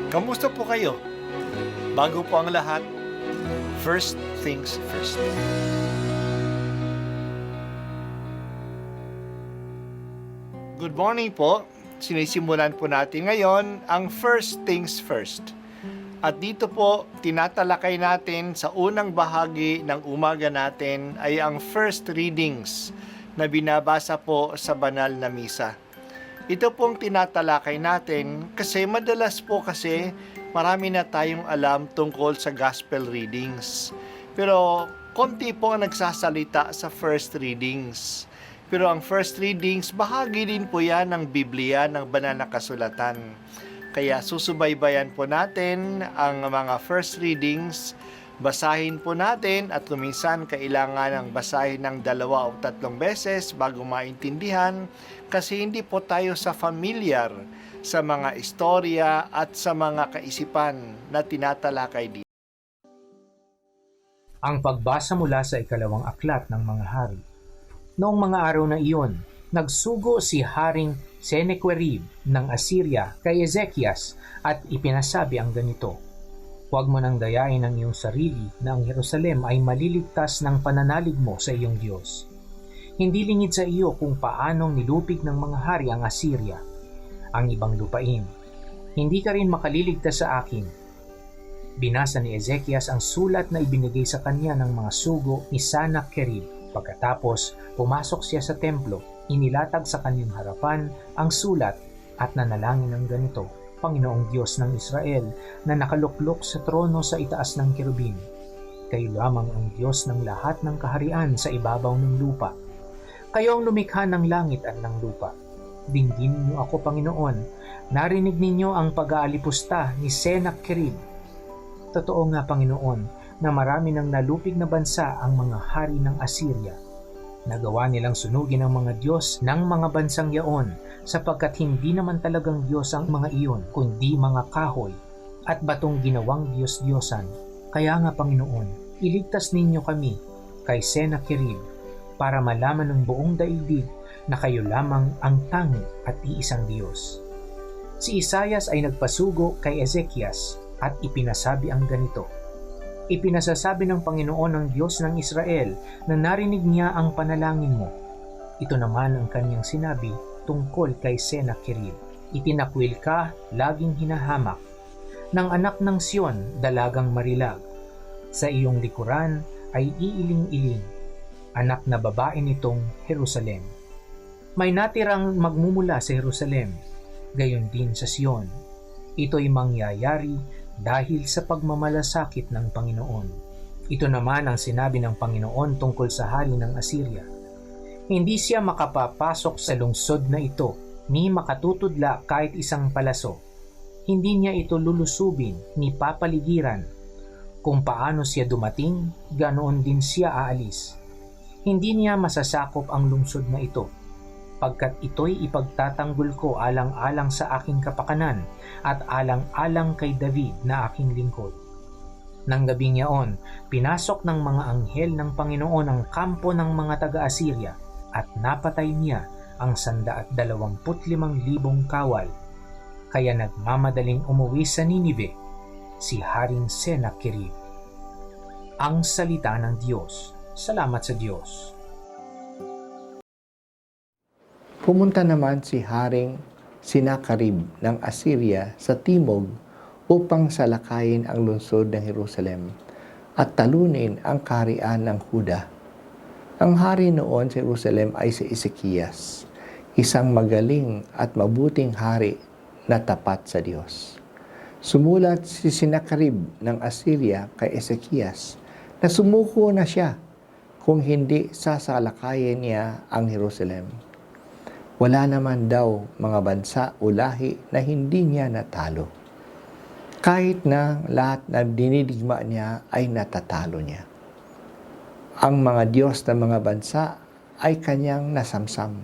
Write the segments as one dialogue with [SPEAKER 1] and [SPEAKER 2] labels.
[SPEAKER 1] Kamusta po kayo? Bago po ang lahat, first things first. Good morning po. Sinisimulan po natin ngayon ang first things first. At dito po, tinatalakay natin sa unang bahagi ng umaga natin ay ang first readings na binabasa po sa banal na misa. Ito pong tinatalakay natin kasi madalas po kasi marami na tayong alam tungkol sa gospel readings. Pero konti po ang nagsasalita sa first readings. Pero ang first readings, bahagi din po yan ng Biblia, ng banal na kasulatan. Kaya susubaybayan po natin ang mga first readings, basahin po natin at kuminsan kailangan ng basahin ng 2 o 3 beses bago maintindihan kasi hindi po tayo familiar sa mga istorya at sa mga kaisipan na tinatalakay dito.
[SPEAKER 2] Ang pagbasa mula sa ikalawang aklat ng mga hari. Noong mga araw na iyon, nagsugo si Haring Sennacherib ng Assyria kay Ezekias at ipinasabi ang ganito, "Huwag mo nang dayain ang iyong sarili na ang Jerusalem ay maliligtas ng pananalig mo sa iyong Diyos. Hindi lingid sa iyo kung paanong nilupig ng mga hari ang Assyria, ang ibang lupain. Hindi ka rin makaliligtas sa akin." Binasa ni Ezekias ang sulat na ibinigay sa kanya ng mga sugo ni Sennacherib. Pagkatapos, pumasok siya sa templo, inilatag sa kanyang harapan ang sulat at nanalangin ng ganito, "Panginoong Diyos ng Israel na nakaluklok sa trono sa itaas ng kerubin, kayo lamang ang Diyos ng lahat ng kaharian sa ibabaw ng lupa. Kayo ang lumikha ng langit at ng lupa. Dinggin niyo ako, Panginoon. Narinig ninyo ang pag-aalipusta ni Sennacherib. Totoo nga, Panginoon, na marami ng nalupig na bansa ang mga hari ng Assyria. Nagawa nilang sunugin ang mga Diyos ng mga bansang yaon, sapagkat hindi naman talagang Diyos ang mga iyon, kundi mga kahoy at batong ginawang Diyos-Diyosan. Kaya nga, Panginoon, iligtas ninyo kami kay Sennacherib para malaman ng buong daigdig na kayo lamang ang tangi at iisang Diyos." Si Isaias ay nagpasugo kay Ezekias at ipinasabi ang ganito, "Ipinasasabi ng Panginoon ng Diyos ng Israel na narinig niya ang panalangin mo. Ito naman ang kanyang sinabi tungkol kay Sennacherib. Itinakwil ka, laging hinahamak, ng anak ng Sion, dalagang marilag. Sa iyong likuran ay iiling-iling, anak na babae nitong Jerusalem. May natirang magmumula sa Jerusalem, gayon din sa Sion. Ito'y mangyayari dahil sa pagmamalasakit ng Panginoon." Ito naman ang sinabi ng Panginoon tungkol sa hari ng Assyria. "Hindi siya makapapasok sa lungsod na ito, ni makatutudla kahit isang palaso. Hindi niya ito lulusubin, ni papaligiran. Kung paano siya dumating, ganoon din siya aalis. Hindi niya masasakop ang lungsod na ito, pagkat ito'y ipagtatanggol ko alang-alang sa aking kapakanan at alang-alang kay David na aking lingkod." Nang gabing yaon, pinasok ng mga anghel ng Panginoon ang kampo ng mga taga-Assyria at napatay niya ang 125,000 kawal. Kaya nagmamadaling umuwi sa Ninive si Haring Sennacherib. Ang salita ng Diyos. Salamat sa Diyos.
[SPEAKER 3] Pumunta naman si Haring Sennacherib ng Assyria sa timog upang salakayin ang lungsod ng Jerusalem at talunin ang kaharian ng Huda. Ang hari noon sa Jerusalem ay si Ezekias, isang magaling at mabuting hari na tapat sa Diyos. Sumulat si Sennacherib ng Assyria kay Ezekias na sumuko na siya kung hindi sasalakayin niya ang Jerusalem. Wala naman daw mga bansa o lahi na hindi niya natalo. Kahit na lahat na dinidigma niya ay natatalo niya. Ang mga Diyos ng mga bansa ay kanyang nasamsam.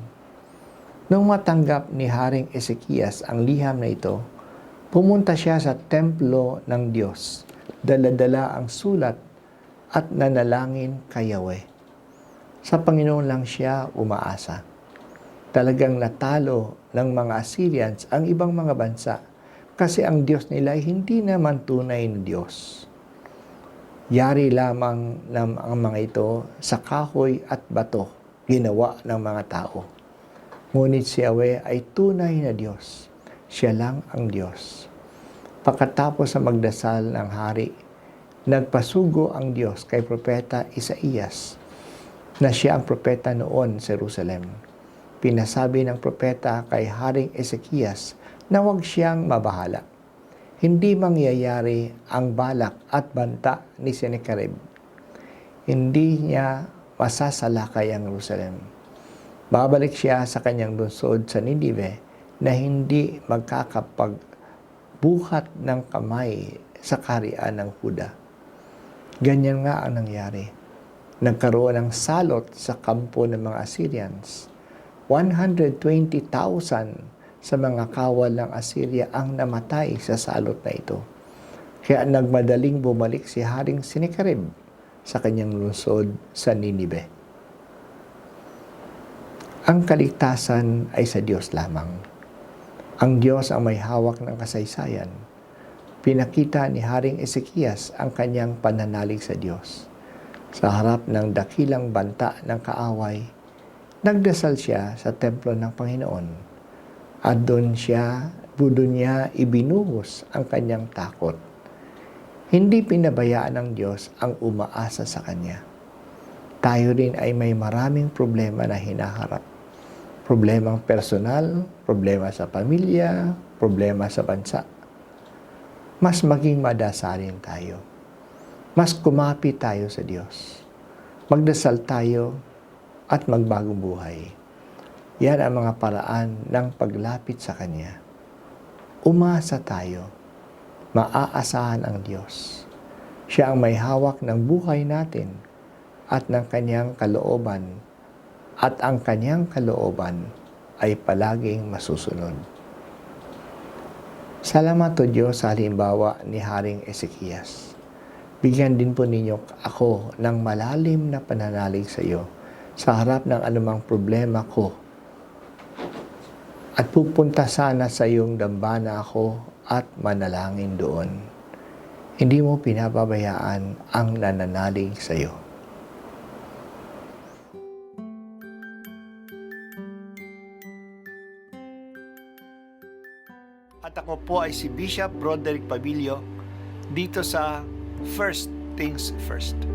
[SPEAKER 3] Nung matanggap ni Haring Ezekias ang liham na ito, pumunta siya sa templo ng Diyos, dala-dala ang sulat at nanalangin kay Yahweh. Sa Panginoon lang siya umaasa. Talagang natalo ng mga Assyrians ang ibang mga bansa, Kasi ang Diyos nila ay hindi naman tunay na Diyos. Yari lamang ng ang mga ito sa kahoy at bato ginawa ng mga tao. Ngunit si Yahweh ay tunay na Diyos. Siya lang ang Diyos. Pagkatapos sa magdasal ng hari, nagpasugo ang Diyos kay Propeta Isaías na siya ang propeta noon sa Jerusalem. Pinasabi ng propeta kay Haring Ezekias na huwag siyang mabahala. Hindi mangyayari ang balak at banta ni Sennacherib. Hindi niya masasalakay ang Jerusalem. Babalik siya sa kanyang lungsod sa Ninive na hindi magkakapagbuhat ng kamay sa kaharian ng Huda. Ganyan nga ang nangyari. Nagkaroon ng salot sa kampo ng mga Assyrians. 120,000 sa mga kawal ng Assyria ang namatay sa salot na ito. Kaya nagmadaling bumalik si Haring Sennacherib sa kanyang lungsod sa Ninive. Ang kaligtasan ay sa Diyos lamang. Ang Diyos ang may hawak ng kasaysayan. Pinakita ni Haring Ezekias ang kanyang pananalig sa Diyos. Sa harap ng dakilang banta ng kaaway, nagdasal siya sa templo ng Panginoon. At doon niya ibinuhos ang kanyang takot. Hindi pinabayaan ng Diyos ang umaasa sa Kanya. Tayo rin ay may maraming problema na hinaharap. Problemang personal, problema sa pamilya, problema sa bansa. Mas maging madasalin tayo. Mas kumapit tayo sa Diyos. Magdasal tayo at magbagong buhay. Yan ang mga paraan ng paglapit sa Kanya. Umasa tayo. Maaasahan ang Diyos. Siya ang may hawak ng buhay natin at ng Kanyang kalooban. At ang Kanyang kalooban ay palaging masusunod. Salamat o Diyos sa halimbawa ni Haring Ezekias. Bigyan din po ninyo ako ng malalim na pananalig sa iyo sa harap ng anumang problema ko. At pupunta sana sa iyong dambana ako at manalangin doon. Hindi mo pinapabayaan ang nananalig sa iyo.
[SPEAKER 1] At ako po ay si Bishop Broderick Pabilio dito sa First Things First.